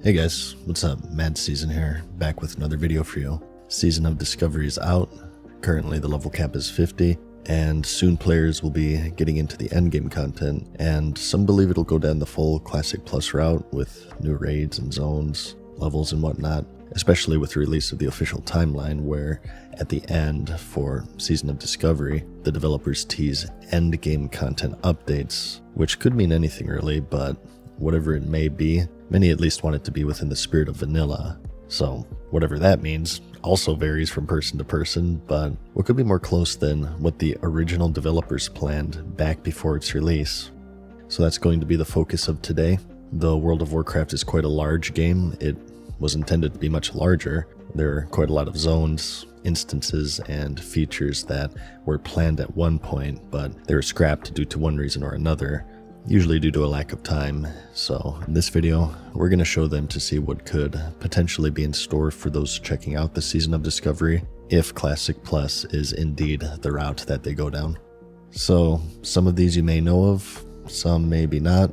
Hey guys, what's up? MadSeason here, back with another video for you. Season of Discovery is out. Currently the level cap is 50, and soon players will be getting into the endgame content, and some believe it'll go down the full Classic Plus route with new raids and zones, levels and whatnot, especially with the release of the official timeline where, at the end for Season of Discovery, the developers tease endgame content updates, which could mean anything really, but whatever it may be, many at least want it to be within the spirit of vanilla. So whatever that means also varies from person to person, but what could be more close than what the original developers planned back before its release? So that's going to be the focus of today. Though World of Warcraft is quite a large game, it was intended to be much larger. There are quite a lot of zones, instances, and features that were planned at one point, but they were scrapped due to one reason or another, usually due to a lack of time. So in this video, we're going to show them to see what could potentially be in store for those checking out the Season of Discovery, if Classic Plus is indeed the route that they go down. So some of these you may know of, some maybe not.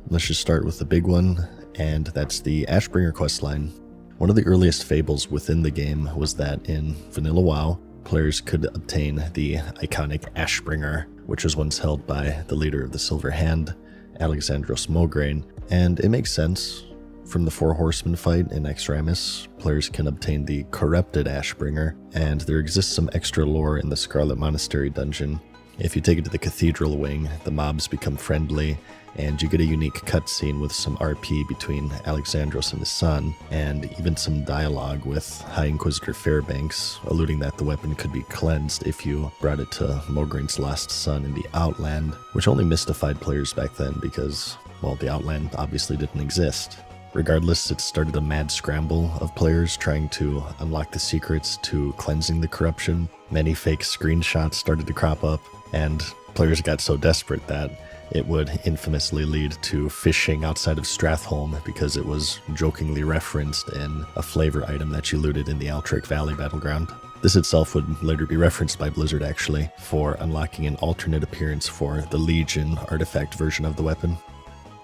Let's just start with the big one, and that's the Ashbringer questline. One of the earliest fables within the game was that in vanilla WoW, players could obtain the iconic Ashbringer, which was once held by the leader of the Silver Hand, Alexandros Mograine, and it makes sense. From the Four Horsemen fight in Exramus, players can obtain the corrupted Ashbringer, and there exists some extra lore in the Scarlet Monastery dungeon. If you take it to the Cathedral Wing, the mobs become friendly, and you get a unique cutscene with some RP between Alexandros and his son, and even some dialogue with High Inquisitor Fairbanks, alluding that the weapon could be cleansed if you brought it to Mograine's lost son in the Outland, which only mystified players back then because, well, the Outland obviously didn't exist. Regardless, it started a mad scramble of players trying to unlock the secrets to cleansing the corruption. Many fake screenshots started to crop up, and players got so desperate that it would infamously lead to fishing outside of Stratholme because it was jokingly referenced in a flavor item that you looted in the Altric Valley battleground. This itself would later be referenced by Blizzard actually for unlocking an alternate appearance for the Legion artifact version of the weapon.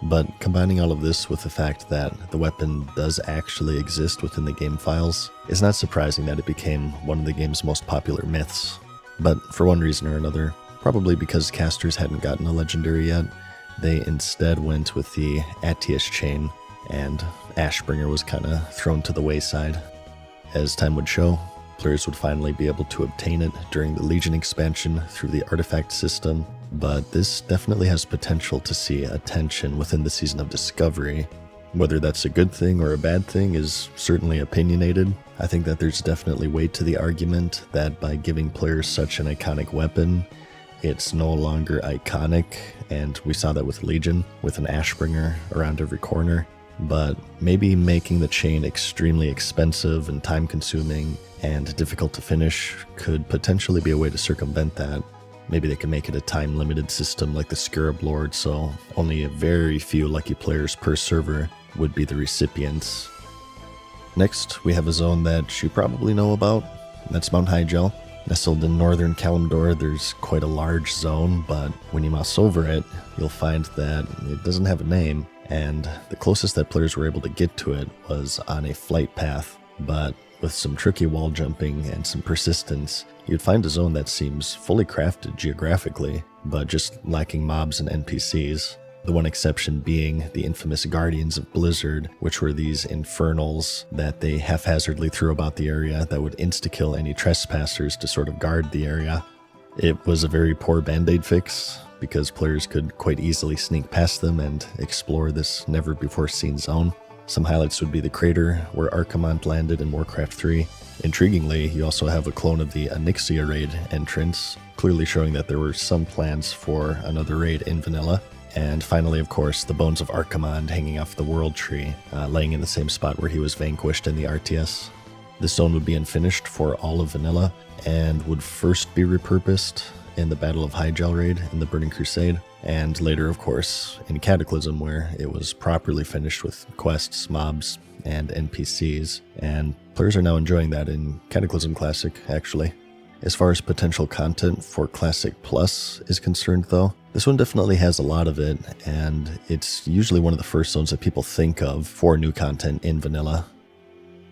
But combining all of this with the fact that the weapon does actually exist within the game files, it's not surprising that it became one of the game's most popular myths. But for one reason or another, probably because casters hadn't gotten a legendary yet, they instead went with the Atius chain, and Ashbringer was kinda thrown to the wayside. As time would show, players would finally be able to obtain it during the Legion expansion through the artifact system, but this definitely has potential to see attention within the Season of Discovery. Whether that's a good thing or a bad thing is certainly opinionated. I think that there's definitely weight to the argument that by giving players such an iconic weapon, it's no longer iconic, and we saw that with Legion, with an Ashbringer around every corner. But maybe making the chain extremely expensive and time-consuming and difficult to finish could potentially be a way to circumvent that. Maybe they can make it a time-limited system like the Scarab Lord, so only a very few lucky players per server would be the recipients. Next, we have a zone that you probably know about. That's Mount Hyjal. Nestled in northern Kalimdor, there's quite a large zone, but when you mouse over it, you'll find that it doesn't have a name, and the closest that players were able to get to it was on a flight path. But with some tricky wall jumping and some persistence, you'd find a zone that seems fully crafted geographically, but just lacking mobs and NPCs. The one exception being the infamous Guardians of Blizzard, which were these infernals that they haphazardly threw about the area that would insta-kill any trespassers to sort of guard the area. It was a very poor band-aid fix, because players could quite easily sneak past them and explore this never-before-seen zone. Some highlights would be the crater where Archimonde landed in Warcraft 3. Intriguingly, you also have a clone of the Onyxia raid entrance, clearly showing that there were some plans for another raid in vanilla. And finally, of course, the bones of Archimonde hanging off the World Tree, laying in the same spot where he was vanquished in the RTS. This zone would be unfinished for all of vanilla, and would first be repurposed in the Battle of Hyjal raid in the Burning Crusade, and later, of course, in Cataclysm, where it was properly finished with quests, mobs, and NPCs, and players are now enjoying that in Cataclysm Classic, actually. As far as potential content for Classic Plus is concerned though, this one definitely has a lot of it, and it's usually one of the first zones that people think of for new content in vanilla.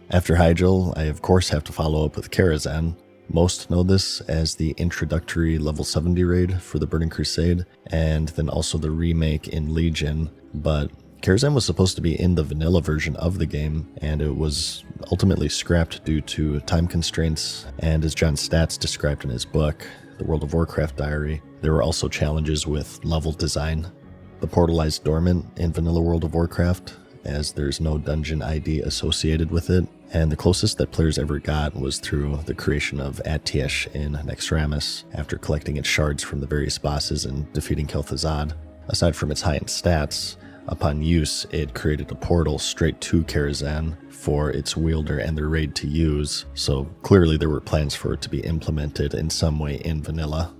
After Hyjal, I of course have to follow up with Karazhan. Most know this as the introductory level 70 raid for the Burning Crusade, and then also the remake in Legion, but Karazhan was supposed to be in the vanilla version of the game, and it was ultimately scrapped due to time constraints, and as John Statz described in his book, The World of Warcraft Diary, there were also challenges with level design. The portal lies dormant in vanilla World of Warcraft, as there's no dungeon ID associated with it, and the closest that players ever got was through the creation of Atiesh in Naxxramas, after collecting its shards from the various bosses and defeating Kel'Thuzad. Aside from its high-end stats, upon use, it created a portal straight to Karazhan for its wielder and their raid to use, so clearly there were plans for it to be implemented in some way in vanilla.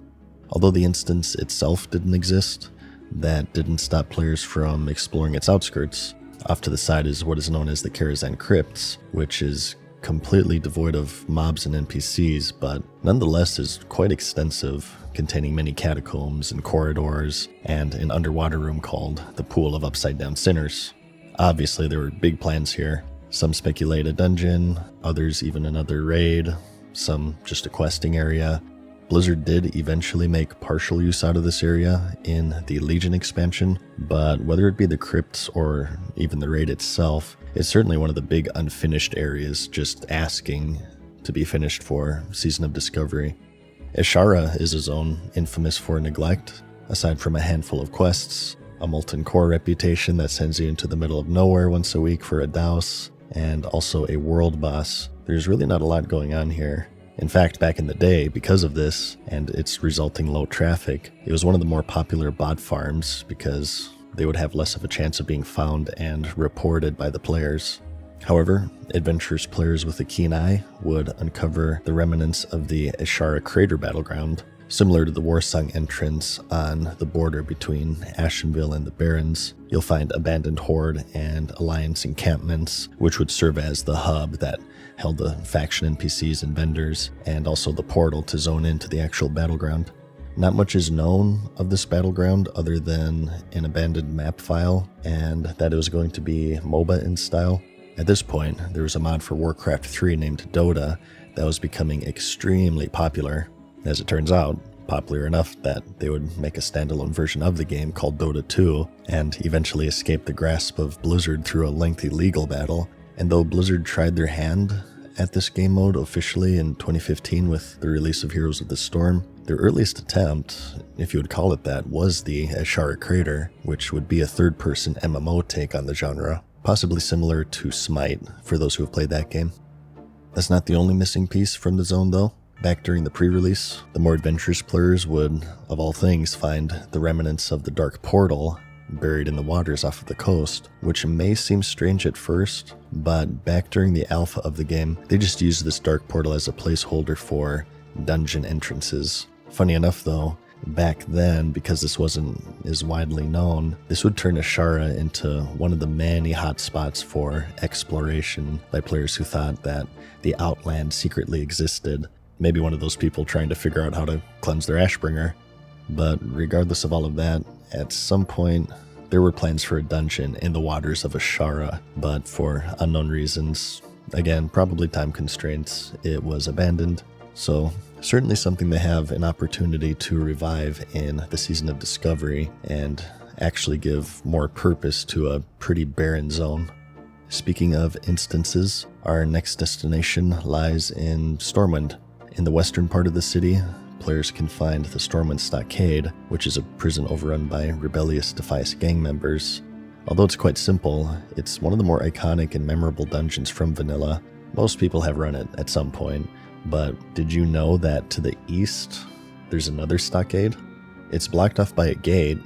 Although the instance itself didn't exist, that didn't stop players from exploring its outskirts. Off to the side is what is known as the Karazhan Crypts, which is completely devoid of mobs and NPCs, but nonetheless is quite extensive, containing many catacombs and corridors, and an underwater room called the Pool of Upside Down Sinners. Obviously there were big plans here. Some speculate a dungeon, others even another raid, some just a questing area. Blizzard did eventually make partial use out of this area in the Legion expansion, but whether it be the crypts or even the raid itself, it's certainly one of the big unfinished areas just asking to be finished for Season of Discovery. Ashara is a zone infamous for neglect. Aside from a handful of quests, a molten core reputation that sends you into the middle of nowhere once a week for a douse, and also a world boss, there's really not a lot going on here. In fact, back in the day, because of this and its resulting low traffic, it was one of the more popular bot farms because they would have less of a chance of being found and reported by the players. However, adventurous players with a keen eye would uncover the remnants of the Ashara Crater Battleground. Similar to the Warsong entrance on the border between Ashenville and the Barrens, you'll find abandoned Horde and Alliance encampments, which would serve as the hub that held the faction NPCs and vendors, and also the portal to zone into the actual battleground. Not much is known of this battleground other than an abandoned map file, and that it was going to be MOBA in style. At this point, there was a mod for Warcraft 3 named Dota that was becoming extremely popular. As it turns out, popular enough that they would make a standalone version of the game called Dota 2, and eventually escape the grasp of Blizzard through a lengthy legal battle. And though Blizzard tried their hand at this game mode officially in 2015 with the release of Heroes of the Storm, their earliest attempt, if you would call it that, was the Ashara Crater, which would be a third-person MMO take on the genre, possibly similar to Smite for those who have played that game. That's not the only missing piece from the zone though. Back during the pre-release, the more adventurous players would, of all things, find the remnants of the Dark Portal buried in the waters off of the coast, which may seem strange at first, but back during the alpha of the game, they just used this Dark Portal as a placeholder for dungeon entrances. Funny enough though, back then, because this wasn't as widely known, this would turn Ashara into one of the many hotspots for exploration by players who thought that the Outland secretly existed. Maybe one of those people trying to figure out how to cleanse their Ashbringer. But regardless of all of that, at some point, there were plans for a dungeon in the waters of Ashara, but for unknown reasons, again, probably time constraints, it was abandoned. So certainly something they have an opportunity to revive in the Season of Discovery and actually give more purpose to a pretty barren zone. Speaking of instances, our next destination lies in Stormwind. In the western part of the city, players can find the Stormwind Stockade, which is a prison overrun by rebellious Defias gang members. Although it's quite simple, it's one of the more iconic and memorable dungeons from vanilla. Most people have run it at some point, but did you know that to the east, there's another stockade? It's blocked off by a gate,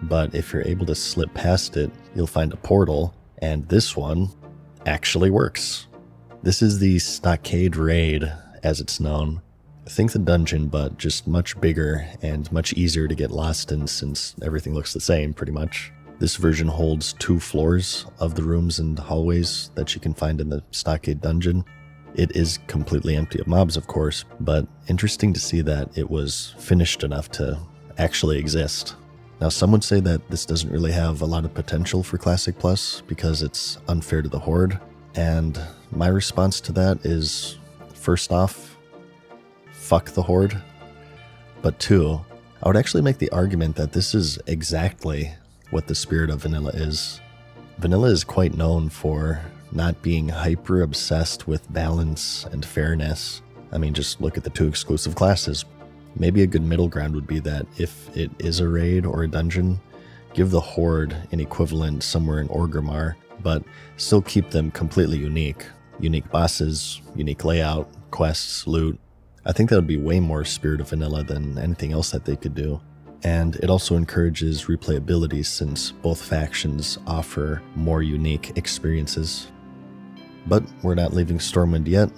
but if you're able to slip past it, you'll find a portal, and this one actually works. This is the Stockade Raid, as it's known. Think the dungeon, but just much bigger and much easier to get lost in since everything looks the same, pretty much. This version holds 2 floors of the rooms and hallways that you can find in the Stockade dungeon. It is completely empty of mobs, of course, but interesting to see that it was finished enough to actually exist. Now, some would say that this doesn't really have a lot of potential for Classic Plus because it's unfair to the Horde, and my response to that is, first off, fuck the Horde, but two, I would actually make the argument that this is exactly what the spirit of vanilla is. Vanilla is quite known for not being hyper obsessed with balance and fairness. I mean, just look at the two exclusive classes. Maybe a good middle ground would be that if it is a raid or a dungeon, give the Horde an equivalent somewhere in Orgrimmar, but still keep them completely unique. Unique bosses, unique layout, quests, loot. I think that would be way more spirit of vanilla than anything else that they could do. And it also encourages replayability since both factions offer more unique experiences. But we're not leaving Stormwind yet.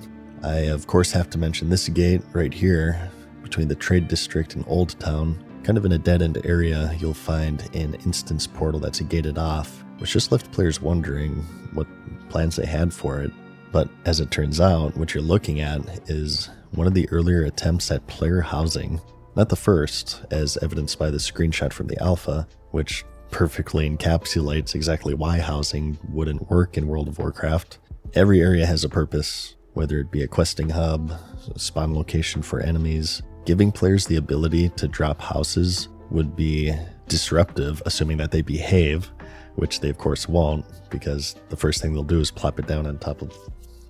I of course have to mention this gate right here between the Trade District and Old Town. Kind of in a dead-end area, you'll find an instance portal that's gated off, which just left players wondering what plans they had for it. But as it turns out, what you're looking at is one of the earlier attempts at player housing. Not the first, as evidenced by the screenshot from the alpha, which perfectly encapsulates exactly why housing wouldn't work in World of Warcraft. Every area has a purpose, whether it be a questing hub, a spawn location for enemies. Giving players the ability to drop houses would be disruptive, assuming that they behave, which they of course won't, because the first thing they'll do is plop it down on top of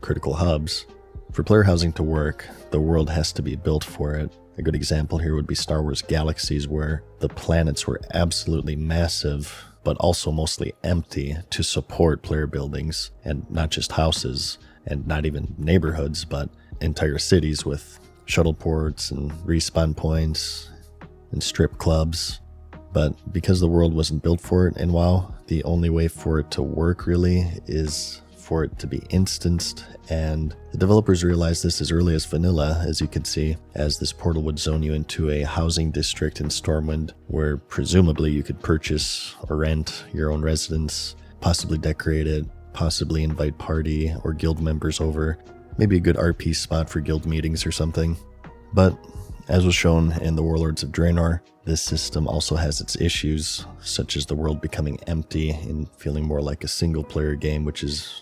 critical hubs. For player housing to work, the world has to be built for it. A good example here would be Star Wars Galaxies, where the planets were absolutely massive, but also mostly empty to support player buildings, and not just houses, and not even neighborhoods, but entire cities with shuttle ports and respawn points and strip clubs. But because the world wasn't built for it in WoW, the only way for it to work really is for it to be instanced, and the developers realized this as early as vanilla, as you can see, as this portal would zone you into a housing district in Stormwind, where presumably you could purchase or rent your own residence, possibly decorate it, possibly invite party or guild members over, maybe a good RP spot for guild meetings or something. But as was shown in the Warlords of Draenor, this system also has its issues, such as the world becoming empty and feeling more like a single-player game, which is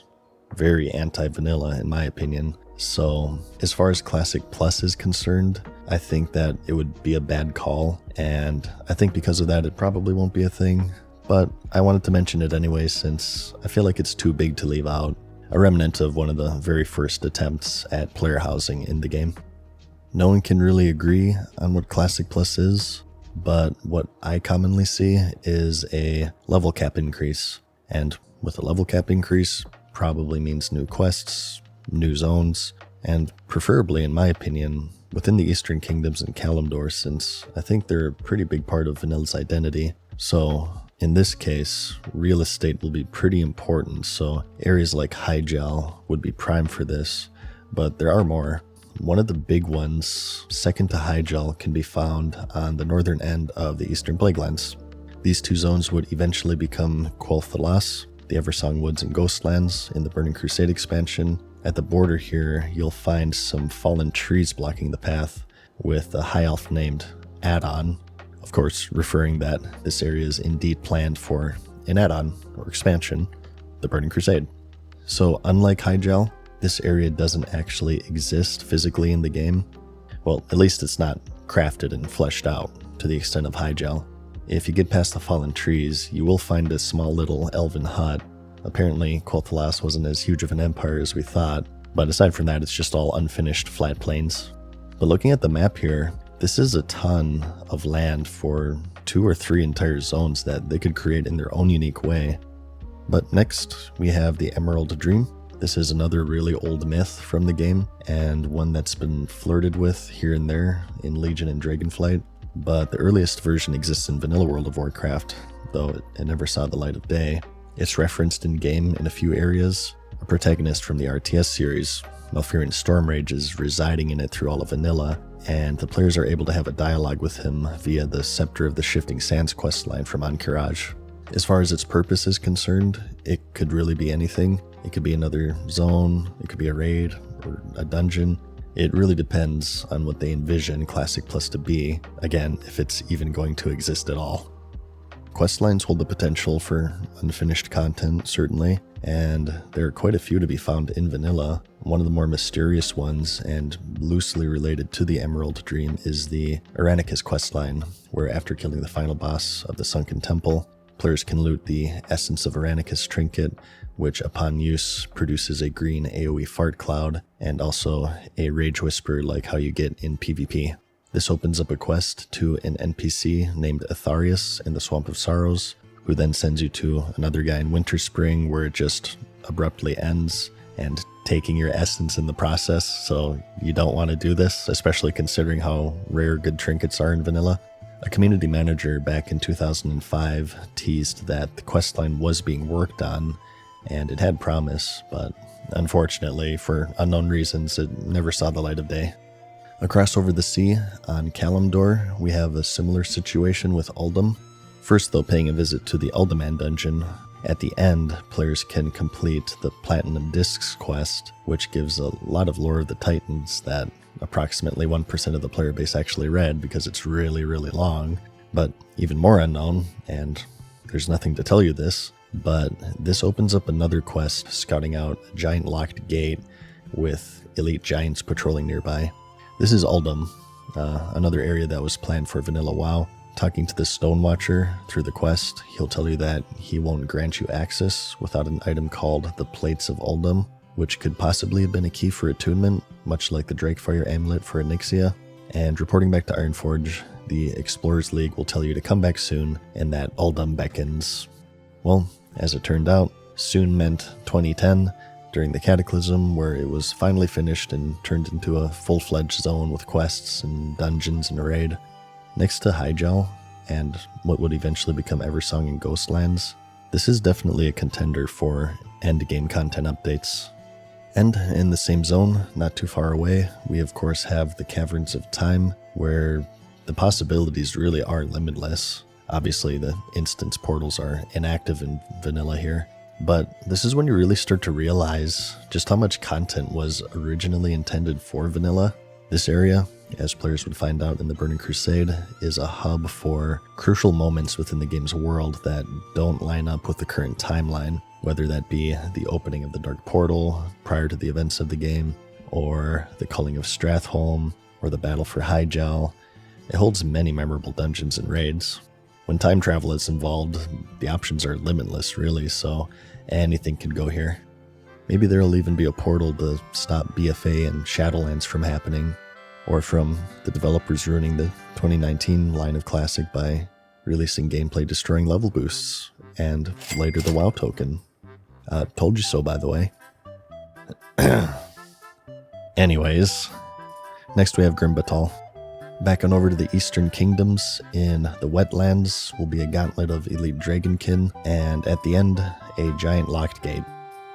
very anti-vanilla in my opinion. So as far as Classic Plus is concerned, I think that it would be a bad call, and I think because of that it probably won't be a thing, but I wanted to mention it anyway since I feel like it's too big to leave out, a remnant of one of the very first attempts at player housing in the game. No one can really agree on what Classic Plus is, but what I commonly see is a level cap increase, and with a level cap increase probably means new quests, new zones, and preferably, in my opinion, within the Eastern Kingdoms and Kalimdor, since I think they're a pretty big part of Vanilla's identity. So in this case, real estate will be pretty important, so areas like Hyjal would be prime for this, but there are more. One of the big ones, second to Hyjal, can be found on the northern end of the Eastern Plaguelands. These two zones would eventually become Quel'Thalas, the Eversong Woods and Ghostlands in the Burning Crusade expansion. At the border here, you'll find some fallen trees blocking the path, with a high elf named Add-on, of course referring that this area is indeed planned for an add-on or expansion, the Burning Crusade. So unlike Hyjal, this area doesn't actually exist physically in the game. Well, at least it's not crafted and fleshed out to the extent of Hyjal. If you get past the fallen trees, you will find a small little elven hut. Apparently, Quel'Thalas wasn't as huge of an empire as we thought, but aside from that, it's just all unfinished flat plains. But looking at the map here, this is a ton of land for 2 or 3 entire zones that they could create in their own unique way. But next, we have the Emerald Dream. This is another really old myth from the game, and one that's been flirted with here and there in Legion and Dragonflight. But the earliest version exists in vanilla World of Warcraft, though it never saw the light of day. It's referenced in-game in a few areas. A protagonist from the RTS series, Malfurion Stormrage, is residing in it through all of vanilla, and the players are able to have a dialogue with him via the Scepter of the Shifting Sands questline from Ahn'Qiraj. As far as its purpose is concerned, it could really be anything. It could be another zone, it could be a raid, or a dungeon. It really depends on what they envision Classic Plus to be, again, if it's even going to exist at all. Questlines hold the potential for unfinished content, certainly, and there are quite a few to be found in vanilla. One of the more mysterious ones, and loosely related to the Emerald Dream, is the Aranicus questline, where after killing the final boss of the Sunken Temple, players can loot the Essence of Aranicus trinket, which upon use produces a green AoE fart cloud, and also a rage whisper like how you get in PvP. This opens up a quest to an NPC named Atharius in the Swamp of Sorrows, who then sends you to another guy in Winterspring where it just abruptly ends, and taking your essence in the process, so you don't want to do this, especially considering how rare good trinkets are in vanilla. A community manager back in 2005 teased that the questline was being worked on, and it had promise, but unfortunately, for unknown reasons, it never saw the light of day. Across over the sea, on Kalimdor, we have a similar situation with Uldum. First, though, paying a visit to the Uldaman dungeon. At the end, players can complete the Platinum Discs quest, which gives a lot of lore of the Titans that approximately 1% of the player base actually read because it's really, really long. But even more unknown, and there's nothing to tell you this, but this opens up another quest scouting out a giant locked gate with elite giants patrolling nearby. This is Uldum, another area that was planned for vanilla WoW. Talking to the Stonewatcher through the quest, he'll tell you that he won't grant you access without an item called the Plates of Uldum, which could possibly have been a key for attunement, much like the Drakefire Amulet for Onyxia. And reporting back to Ironforge, the Explorers League will tell you to come back soon, and that Uldum beckons. Well, as it turned out, soon meant 2010, during the Cataclysm, where it was finally finished and turned into a full-fledged zone with quests and dungeons and a raid. Next to Hyjal, and what would eventually become Eversong and Ghostlands, this is definitely a contender for endgame content updates. And in the same zone, not too far away, we of course have the Caverns of Time, where the possibilities really are limitless. Obviously, the instance portals are inactive in vanilla here, but this is when you really start to realize just how much content was originally intended for vanilla. This area, as players would find out in the Burning Crusade, is a hub for crucial moments within the game's world that don't line up with the current timeline, whether that be the opening of the Dark Portal prior to the events of the game, or the culling of Stratholme, or the battle for Hyjal. It holds many memorable dungeons and raids. When time travel is involved, the options are limitless, really, so anything can go here. Maybe there'll even be a portal to stop BFA and Shadowlands from happening, or from the developers ruining the 2019 line of Classic by releasing gameplay destroying level boosts, and later the WoW token. Told you so, by the way. Anyways, next we have Grimbatal. Back on over to the Eastern Kingdoms, in the Wetlands will be a gauntlet of elite dragonkin, and at the end, a giant locked gate.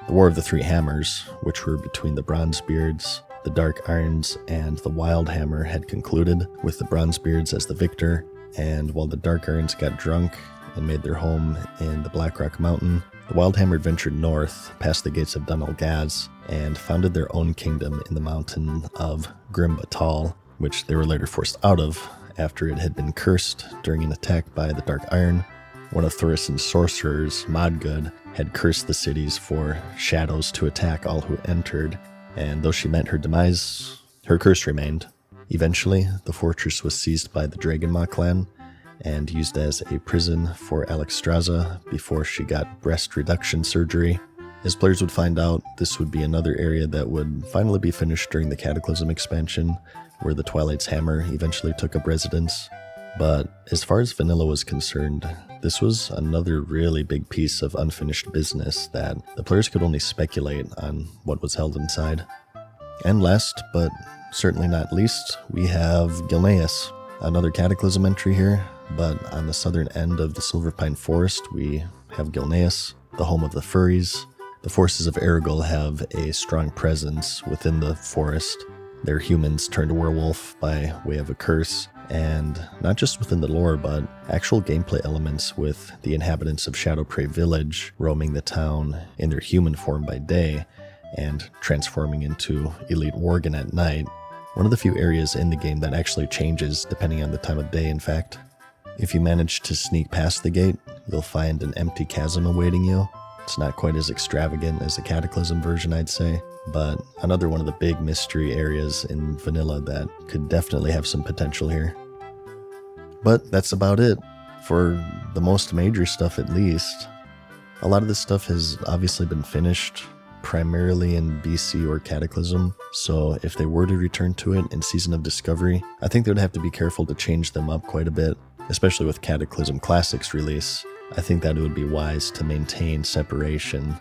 The War of the Three Hammers, which were between the Bronzebeards, the Dark Irons, and the Wildhammer, had concluded, with the Bronzebeards as the victor, and while the Dark Irons got drunk and made their home in the Blackrock Mountain, the Wildhammer ventured north past the gates of Dun Gaz and founded their own kingdom in the mountain of Grimbatal, which they were later forced out of after it had been cursed during an attack by the Dark Iron. One of Thorison's sorcerers, Modgood, had cursed the cities for shadows to attack all who entered, and though she met her demise, her curse remained. Eventually, the fortress was seized by the Dragonmaw clan and used as a prison for Alexstrasza before she got breast reduction surgery. As players would find out, this would be another area that would finally be finished during the Cataclysm expansion, where the Twilight's Hammer eventually took up residence. But as far as vanilla was concerned, this was another really big piece of unfinished business that the players could only speculate on what was held inside. And last, but certainly not least, we have Gilneas, another Cataclysm entry here, but on the southern end of the Silverpine Forest, we have Gilneas, the home of the Furries. The forces of Erigel have a strong presence within the forest. They're humans turned werewolf by way of a curse, and not just within the lore, but actual gameplay elements with the inhabitants of Shadowprey Village roaming the town in their human form by day, and transforming into Elite Worgen at night. One of the few areas in the game that actually changes depending on the time of day, in fact. If you manage to sneak past the gate, you'll find an empty chasm awaiting you. It's not quite as extravagant as the Cataclysm version, I'd say, but another one of the big mystery areas in vanilla that could definitely have some potential here. But that's about it, for the most major stuff at least. A lot of this stuff has obviously been finished, primarily in BC or Cataclysm, so if they were to return to it in Season of Discovery, I think they would have to be careful to change them up quite a bit, especially with Cataclysm Classic's release. I think that it would be wise to maintain separation.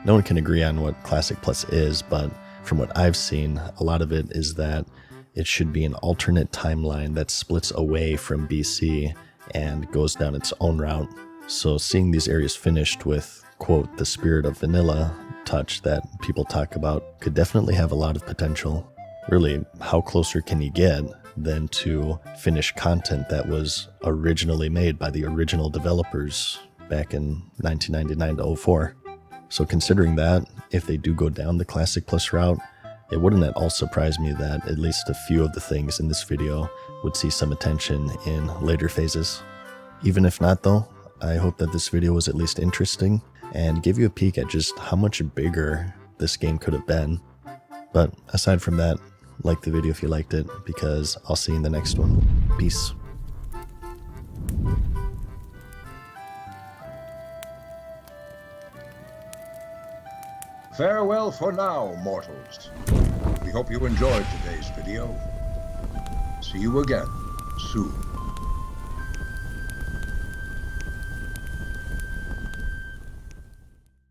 No one can agree on what Classic Plus is, but from what I've seen, a lot of it is that it should be an alternate timeline that splits away from BC and goes down its own route. So seeing these areas finished with, quote, the spirit of vanilla touch that people talk about could definitely have a lot of potential. Really, how closer can you get than to finish content that was originally made by the original developers back in 1999 to 04? So considering that, if they do go down the Classic Plus route, it wouldn't at all surprise me that at least a few of the things in this video would see some attention in later phases. Even if not though, I hope that this video was at least interesting and give you a peek at just how much bigger this game could have been. But aside from that, like the video if you liked it, because I'll see you in the next one. Peace. Farewell for now, mortals. We hope you enjoyed today's video. See you again soon.